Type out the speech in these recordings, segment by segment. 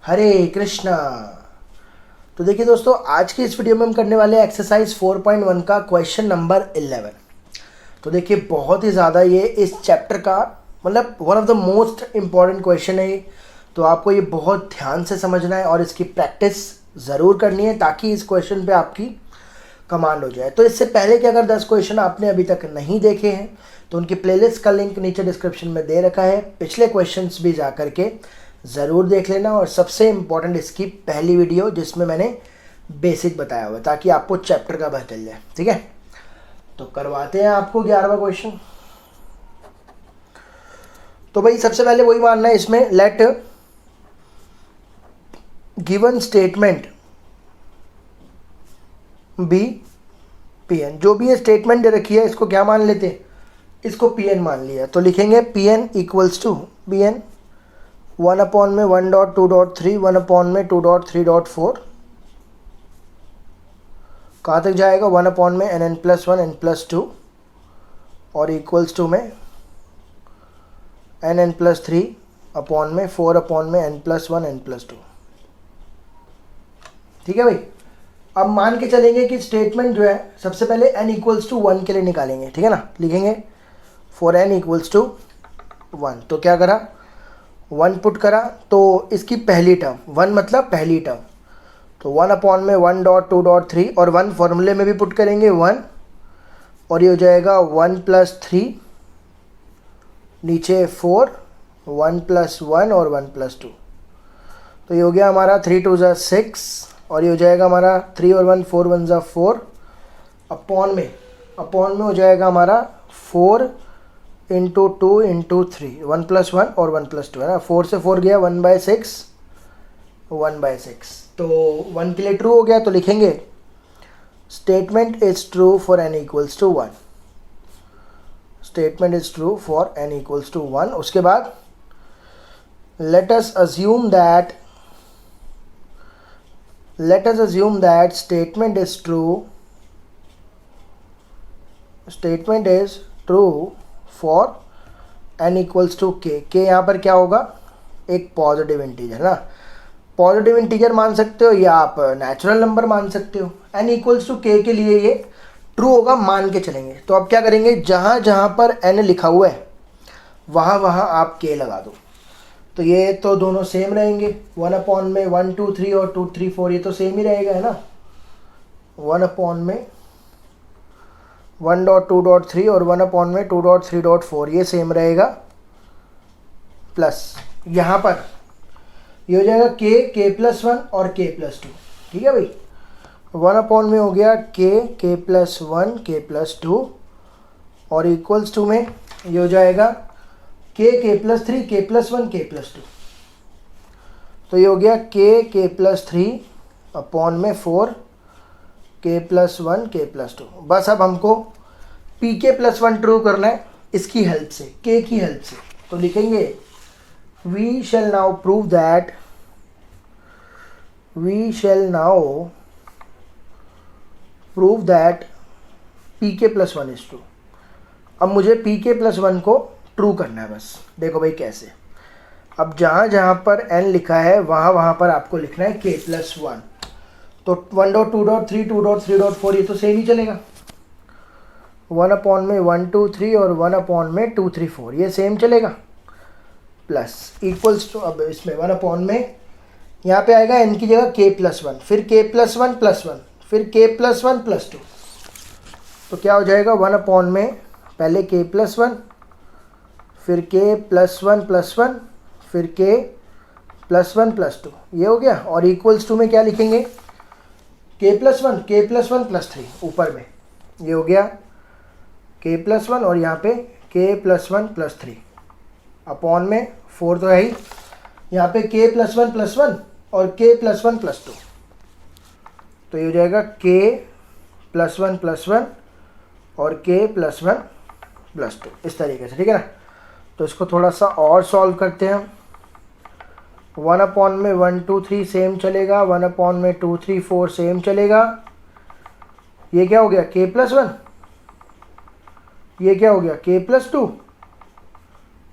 हरे कृष्णा। तो देखिए दोस्तों, आज की इस वीडियो में हम करने वाले हैं एक्सरसाइज 4.1 का क्वेश्चन नंबर 11। तो देखिए, बहुत ही ज़्यादा ये इस चैप्टर का मतलब one of the most important question है। तो आपको ये बहुत ध्यान से समझना है और इसकी प्रैक्टिस ज़रूर करनी है ताकि इस क्वेश्चन पे आपकी कमांड हो जाए। तो इससे पहले कि अगर 10 क्वेश्चन आपने अभी तक नहीं देखे हैं तो उनकी प्लेलिस्ट का लिंक नीचे डिस्क्रिप्शन में दे रखा है। पिछले क्वेश्चंस भी जा करके ज़रूर देख लेना। और सबसे इम्पॉर्टेंट इसकी पहली वीडियो जिसमें मैंने बेसिक बताया हुआ है ताकि आपको चैप्टर का पता चल जाए। ठीक है, तो करवाते हैं आपको 11वां क्वेश्चन। तो भाई सबसे पहले वही मानना है इसमें, let given statement be P N. जो भी ये स्टेटमेंट दे रखी है इसको क्या मान लेते हैं, इसको पी एन मान लिया। तो लिखेंगे P N equals to B N 1/1.2.3 1/2.3.4 कहाँ तक जाएगा 1/n+1 n+2 और इक्वल्स टू में n+3 अपॉन में 4/n+1 n+2। ठीक है भाई। अब मान के चलेंगे कि स्टेटमेंट जो है सबसे पहले n इक्वल्स टू 1 के लिए निकालेंगे। ठीक है ना, लिखेंगे फॉर n इक्वल्स टू 1। तो क्या करा, 1 पुट करा तो इसकी पहली टर्म 1 मतलब पहली टर्म, तो 1/1.2.3 और 1 फॉर्मूले में भी पुट करेंगे 1 और ये हो जाएगा 1+3 नीचे 4 1+1 और 1+2। तो ये हो गया हमारा 3 2 6 और ये हो जाएगा हमारा 3 और 1 4 1 4 अपॉन में हो जाएगा हमारा 4 इंटू 2 इंटू 3 1+1 और 1+2 है ना। 4 से 4 गया 1/6 1/6। तो 1 के लिए ट्रू हो गया। तो लिखेंगे statement is true for n equals to 1। Statement is true for n equals to 1। उसके बाद let us assume that statement is true for n equals to k। k यहाँ पर क्या होगा, एक पॉजिटिव इंटीजर ना। पॉजिटिव इंटीजर मान सकते हो या आप नेचुरल नंबर मान सकते हो। n इक्वल्स टू k के लिए ये ट्रू होगा, मान के चलेंगे। तो अब क्या करेंगे, जहाँ जहाँ पर n लिखा हुआ है वहाँ वहाँ आप k लगा दो। तो ये तो दोनों सेम रहेंगे, 1/1 2 3 और 2 3 4 ये तो सेम ही रहेगा है ना। 1/1.2.3 और 1/2.3.4 ये सेम रहेगा। प्लस यहाँ पर ये हो जाएगा k+1 और k+2। ठीक है भाई, 1 में हो गया k+1 k+2 और इक्वल्स टू में ये हो जाएगा k+3 k+1 k+2। तो ये हो गया k+3 अपॉन में 4 k+1 k+2। बस अब हमको pk+1 ट्रू करना है इसकी हेल्प से, k की हेल्प से। तो लिखेंगे we shall now prove that pk+1 is true। अब मुझे pk+1 को ट्रू करना है। बस देखो भाई कैसे, अब जहाँ जहाँ पर n लिखा है वहाँ वहाँ पर आपको लिखना है k+1। तो 1.2.3 2.3.4 ये तो सेम ही चलेगा। 1/1 2 3 और 1/2 3 4 ये सेम चलेगा। प्लस इक्वल्स टू, अब इसमें 1 में यहाँ पे आएगा n की जगह k+1, फिर k+1+1 फिर k+1+2। तो क्या हो जाएगा 1 में पहले k+1 फिर k+1+1 फिर k+1+2 ये हो गया। और इक्वल्स टू में क्या लिखेंगे, k+1+3 ऊपर में ये हो गया k+1 और यहाँ पे k+1+3 अपॉन में 4 तो है ही, यहाँ पे k+1+1 और k+1+2। तो ये हो जाएगा k+1+1 और k+1+2 इस तरीके से। ठीक है ना। तो इसको थोड़ा सा और सॉल्व करते हैं। 1 में 1 2 3 सेम चलेगा, 1 में 2 3 4 सेम चलेगा। ये क्या हो गया k+1, ये क्या हो गया k+2,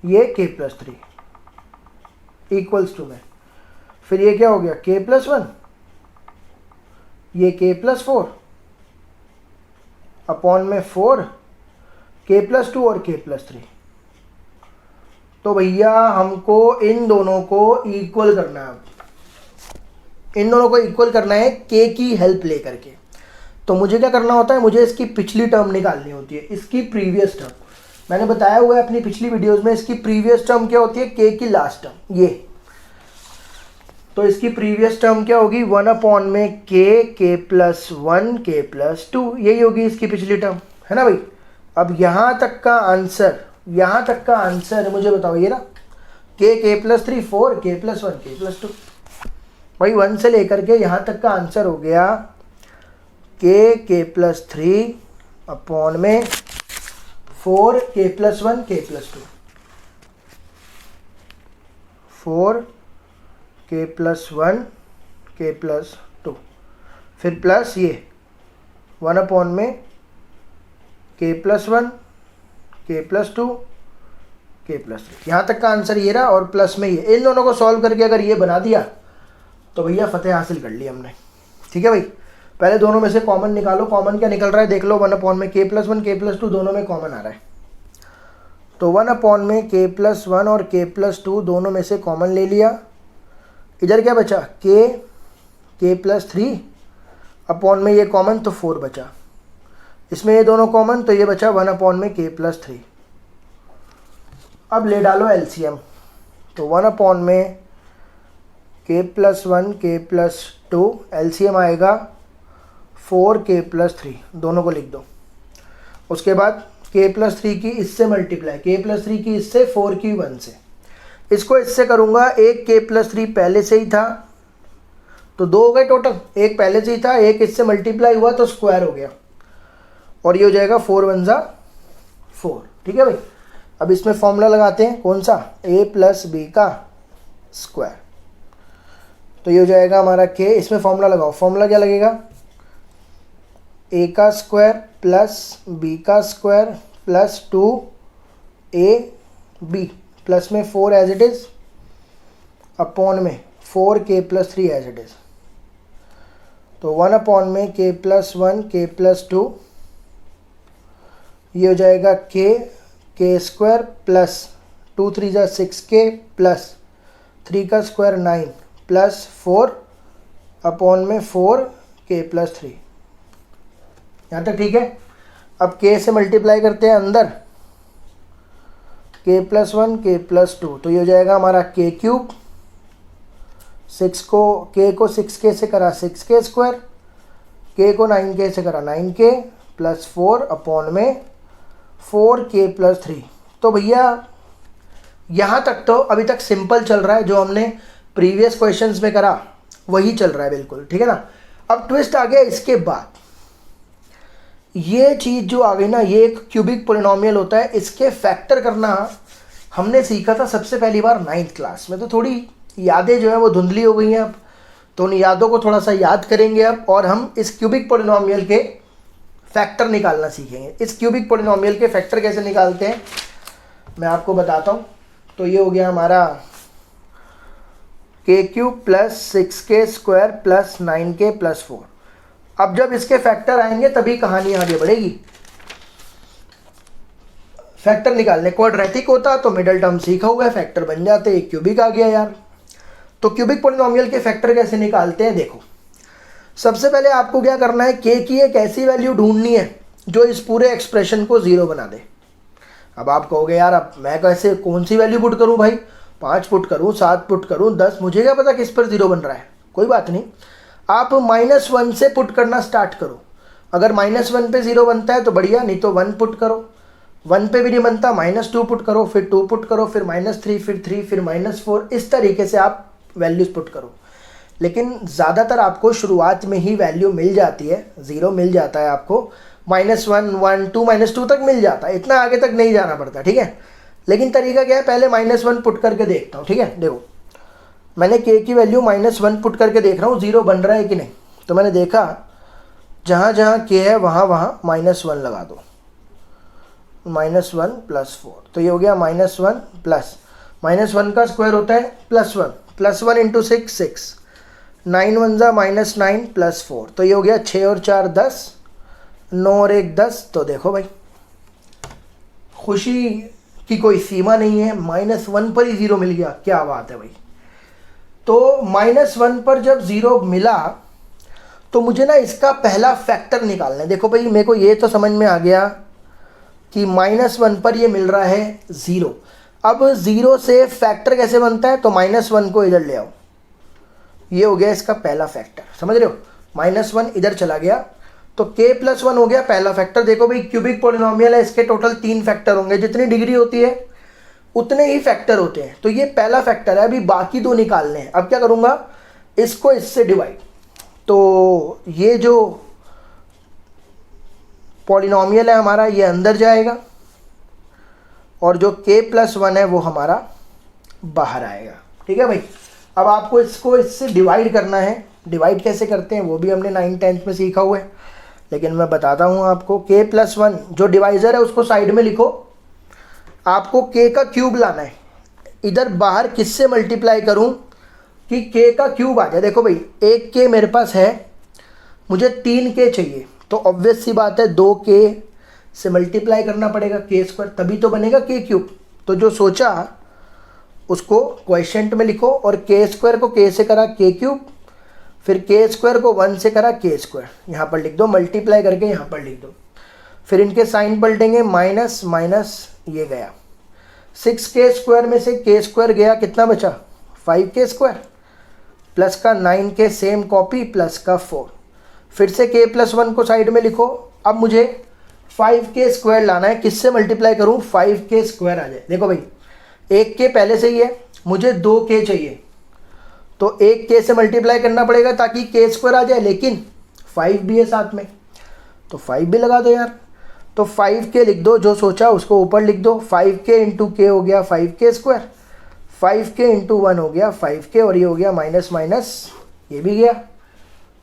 ये k+3 इक्वल्स टू में फिर ये क्या हो गया k+1, ये k+4 अपॉन में 4 k+2 और k+3। तो भैया हमको इन दोनों को इक्वल करना है, इन दोनों को इक्वल करना है k की हेल्प लेकर के। तो मुझे क्या करना होता है, मुझे इसकी पिछली टर्म निकालनी होती है, इसकी प्रीवियस टर्म। मैंने बताया हुआ है अपनी पिछली वीडियोस में, इसकी प्रीवियस टर्म क्या होती है, k की लास्ट टर्म ये। तो इसकी प्रीवियस टर्म क्या होगी, 1 अपॉन में k+1 k+2, यही होगी इसकी पिछली टर्म, है ना भाई। अब यहाँ तक का आंसर मुझे बताओ, ये ना k+3 4 k+1 k+2, भाई 1 से लेकर के यहाँ तक का आंसर हो गया k+3 अपॉन में 4 k+1 k+2, 4 k+1 k+2, फिर प्लस ये 1 अपॉन में k+1 k+2 k+3, यहाँ तक का आंसर ये रहा। और प्लस में ये, इन दोनों को सॉल्व करके अगर ये बना दिया तो भैया फतेह हासिल कर ली हमने। ठीक है भाई, पहले दोनों में से कॉमन निकालो, कॉमन क्या निकल रहा है देख लो, 1 अपॉन में k+1 k+2 दोनों में कॉमन आ रहा है। तो 1 अपॉन में k+1 और k+2 दोनों में से कॉमन ले लिया। इधर क्या बचा, k+3 अपॉन में ये कॉमन तो 4 बचा, इसमें ये दोनों कॉमन तो ये बचा 1 अपॉन में k+3। अब ले डालो एलसीएम, तो 1 अपॉन में k+1 k+2 एलसीएम आएगा 4 k+3, दोनों को लिख दो। उसके बाद k+3 की इससे मल्टीप्लाई, k+3 की इससे 4 की 1 से, इसको इससे करूँगा, एक k+3 पहले से ही था तो 2 हो गए टोटल, एक पहले से ही था, एक इससे मल्टीप्लाई हुआ तो स्क्वायर हो गया, और ये हो जाएगा 4 1 जा 4। ठीक है भाई, अब इसमें फॉर्मूला लगाते हैं, कौन सा, a+b का स्क्वायर। तो ये हो जाएगा हमारा k, इसमें फॉर्मूला लगाओ, फॉर्मूला क्या लगेगा, a का स्क्वायर प्लस b का स्क्वायर प्लस 2ab प्लस में 4 एज इट इज़ अपॉन में 4 k+3 एज इट इज़। तो 1 अपॉन में k+1 k+2, ये हो जाएगा k स्क्वायर प्लस 2 3 जा 6k प्लस 3 का स्क्वायर 9 प्लस 4 अपॉन में 4 k+3। यहाँ तक ठीक है। अब k से मल्टीप्लाई करते हैं अंदर, k+1 k+2, तो ये हो जाएगा हमारा k3, 6 को k को 6k से करा 6k स्क्वायर, k को 9k से करा 9k प्लस 4 अपॉन में 4k+3। तो भैया यहाँ तक तो अभी तक सिंपल चल रहा है, जो हमने प्रीवियस क्वेश्चंस में करा वही चल रहा है बिल्कुल, ठीक है ना। अब ट्विस्ट आ गया इसके बाद, ये चीज़ जो आ गई ना, ये एक क्यूबिक पोलिनोमियल होता है, इसके फैक्टर करना हमने सीखा था सबसे पहली बार 9th क्लास में। तो थोड़ी यादें जो है वो धुंधली हो गई हैं अब, तो उन यादों को थोड़ा सा याद करेंगे अब, और हम इस क्यूबिक पोलिनोमियल के फैक्टर निकालना सीखेंगे। इस क्यूबिक पोलिनोमियल के फैक्टर कैसे निकालते हैं मैं आपको बताता हूँ। तो ये हो गया हमारा k³ plus 6k square plus 9k plus 4। अब जब इसके फैक्टर आएंगे तभी कहानी आगे बढ़ेगी। फैक्टर निकालने, क्वाड्रेटिक होता तो मिडल टर्म सीखा हुआ है, फैक्टर बन जाते, एक क्यूबिक आ गया यार। तो क्यूबिक पोलिनोमियल के फैक्टर कैसे निकालते हैं देखो, सबसे पहले आपको क्या करना है, k की एक ऐसी वैल्यू ढूंढनी है जो इस पूरे एक्सप्रेशन को 0 बना दे। अब आप कहोगे यार अब मैं कैसे, कौन सी वैल्यू पुट करूं भाई, 5 पुट करूं, 7 पुट करूं, 10, मुझे क्या पता किस पर 0 बन रहा है। कोई बात नहीं, आप -1 से पुट करना स्टार्ट करो। अगर -1 पे 0 बनता है तो बढ़िया, नहीं तो 1 पुट करो। 1 पे भी नहीं बनता, -2 पुट करो, फिर 2 पुट करो, फिर -3, फिर 3, फिर -4, इस तरीके से आप वैल्यूज पुट करो। लेकिन ज़्यादातर आपको शुरुआत में ही वैल्यू मिल जाती है, 0 मिल जाता है आपको, -1 1 2 -2 तक मिल जाता है, इतना आगे तक नहीं जाना पड़ता, ठीक है। लेकिन तरीका क्या है, पहले -1 पुट करके देखता हूँ, ठीक है। देखो मैंने k की वैल्यू -1 पुट करके देख रहा हूँ 0 बन रहा है कि नहीं। तो मैंने देखा जहाँ जहाँ k है वहाँ वहाँ -1 लगा दो, -1 + 4, तो ये हो गया -1 प्लस -1 का स्क्वायर होता है +1, +1 इंटू 6 6, 9 1 जा -9 +4, तो ये हो गया 6 और 4 10, 9 और 1 10। तो देखो भाई खुशी की कोई सीमा नहीं है, -1 पर ही 0 मिल गया, क्या बात है भाई। तो -1 पर जब 0 मिला तो मुझे ना इसका पहला फैक्टर निकालना है। देखो भाई मेरे को ये तो समझ में आ गया कि -1 पर ये मिल रहा है 0। अब 0 से फैक्टर कैसे बनता है, तो -1 को इधर ले आओ, ये हो गया इसका पहला फैक्टर, समझ रहे हो। -1 इधर चला गया तो k+1 हो गया पहला फैक्टर। देखो भाई क्यूबिक पॉलिनोमियल है, इसके टोटल 3 फैक्टर होंगे, जितनी डिग्री होती है उतने ही फैक्टर होते हैं। तो ये पहला फैक्टर है, अभी बाकी 2 निकालने हैं। अब क्या करूँगा, इसको इससे डिवाइड, तो ये जो पॉलिनोमियल है हमारा ये अंदर जाएगा और जो k+1 है वो हमारा बाहर आएगा, ठीक है भाई। अब आपको इसको इससे डिवाइड करना है। डिवाइड कैसे करते हैं वो भी हमने 9th 10th में सीखा हुआ है, लेकिन मैं बताता हूँ आपको। k+1 जो डिवाइज़र है उसको साइड में लिखो, आपको k का क्यूब लाना है। इधर बाहर किससे मल्टीप्लाई करूँ कि k का क्यूब आ जाए। देखो भाई 1 k मेरे पास है, मुझे 3 k चाहिए, तो ऑब्वियस सी बात है 2 k से मल्टीप्लाई करना पड़ेगा k², तभी तो बनेगा k³। तो जो सोचा उसको क्वोशिएंट में लिखो और k² को k से करा k³, फिर k² को 1 से करा k², यहाँ पर लिख दो, मल्टीप्लाई करके यहाँ पर लिख दो। फिर इनके साइन पलटेंगे, माइनस माइनस ये गया, 6k² में से k² गया, कितना बचा 5k² प्लस का 9k सेम कॉपी प्लस का 4। फिर से k+1 को साइड में लिखो। अब मुझे 5k² लाना है, किससे मल्टीप्लाई करूँ 5k² आ जाए। देखो भाई 1k पहले से ही है, मुझे 2k चाहिए, तो 1k से मल्टीप्लाई करना पड़ेगा ताकि k² आ जाए, लेकिन 5 भी है साथ में, तो 5 भी लगा दो यार। तो 5k लिख दो, जो सोचा उसको ऊपर लिख दो। 5k इंटू k हो गया 5k², 5k इंटू 1 हो गया 5k, और ये हो गया माइनस माइनस ये भी गया।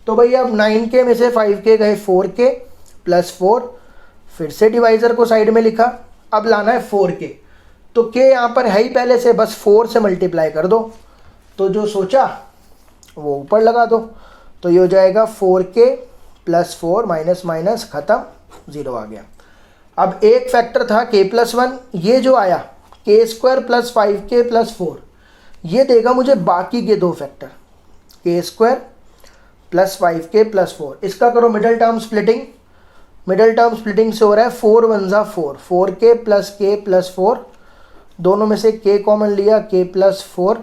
तो भाई अब 9k में से 5k गए 4k प्लस 4, फिर से डिवाइज़र को साइड में लिखा। अब लाना है 4k, तो k यहाँ पर है ही पहले से, बस 4 से मल्टीप्लाई कर दो, तो जो सोचा वो ऊपर लगा दो। तो ये हो जाएगा 4k प्लस 4 माइनस माइनस ख़त्म, 0 आ गया। अब एक फैक्टर था k+1, ये जो आया k² प्लस 5k प्लस 4, ये देगा मुझे बाकी के 2 factor k² plus 5k plus 4। इसका करो middle term splitting, middle term splitting से हो रहा है 4 1 जा 4, 4k प्लस k प्लस 4, दोनों में से k कॉमन लिया k प्लस 4,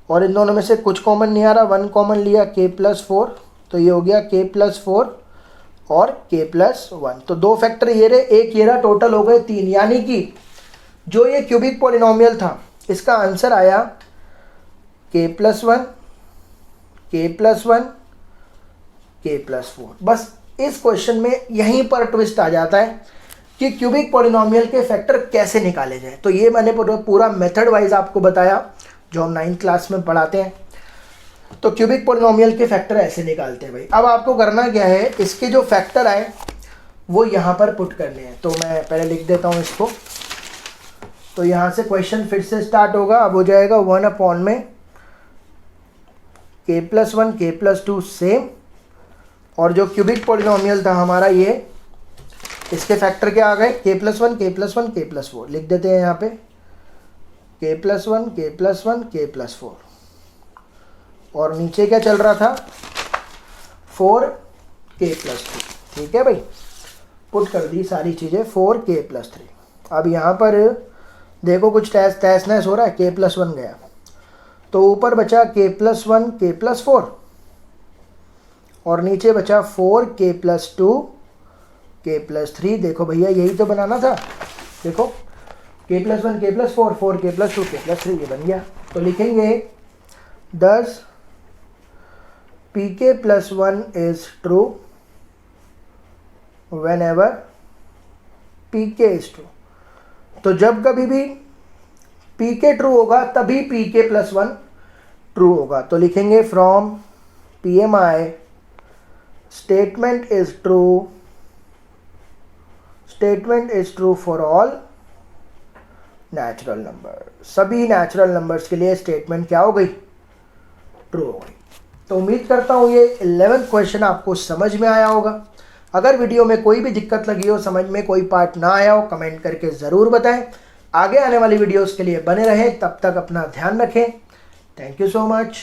और इन दोनों में से कुछ कॉमन नहीं आ रहा, 1 कॉमन लिया k प्लस 4, तो ये हो गया k प्लस 4 और k प्लस 1। तो 2 फैक्टर ये रहे, एक ये रहा, टोटल हो गए 3। यानी कि जो ये क्यूबिक पॉलिनोमियल था इसका आंसर आया k+1 k+1 k+4। बस इस क्वेश्चन में यहीं पर ट्विस्ट आ जाता है कि क्यूबिक पॉलिनोमियल के फैक्टर कैसे निकाले जाए। तो ये मैंने पूरा मेथड वाइज आपको बताया जो हम 9th क्लास में पढ़ाते हैं। तो क्यूबिक पॉलिनोमियल के फैक्टर ऐसे निकालते हैं भाई। अब आपको करना क्या है, इसके जो फैक्टर आए वो यहाँ पर पुट करने हैं। तो मैं पहले लिख देता हूँ इसको। तो यहाँ से क्वेश्चन फिर से स्टार्ट होगा। अब हो जाएगा 1 में k+1 k+2 सेम, और जो क्यूबिक पॉलिनोमियल था हमारा ये, इसके फैक्टर क्या आ गए k+1 k+1 k+4। लिख देते हैं यहाँ पे k+1 k+1 k+4, और नीचे क्या चल रहा था 4k+3। ठीक है भाई, पुट कर दी सारी चीज़ें 4k+3। अब यहाँ पर देखो कुछ तहस नहस हो रहा है, k+1 गया तो ऊपर बचा k+1 k+4, और नीचे बचा 4k+2 k+3। देखो भैया यही तो बनाना था, देखो k+1 k+4 4k+2 k+3 ये बन गया। तो लिखेंगे thus pk+1 is true whenever pk is true। तो जब कभी भी pk ट्रू होगा तभी pk+1 ट्रू होगा। तो लिखेंगे from PMI statement is true for all natural number। सभी नेचुरल नंबर्स के लिए स्टेटमेंट क्या हो गई, ट्रू हो गई। तो उम्मीद करता हूँ ये 11th क्वेश्चन आपको समझ में आया होगा। अगर वीडियो में कोई भी दिक्कत लगी हो, समझ में कोई पार्ट ना आया हो, कमेंट करके ज़रूर बताएं। आगे आने वाली वीडियोस के लिए बने रहें, तब तक अपना ध्यान रखें। Thank you so much.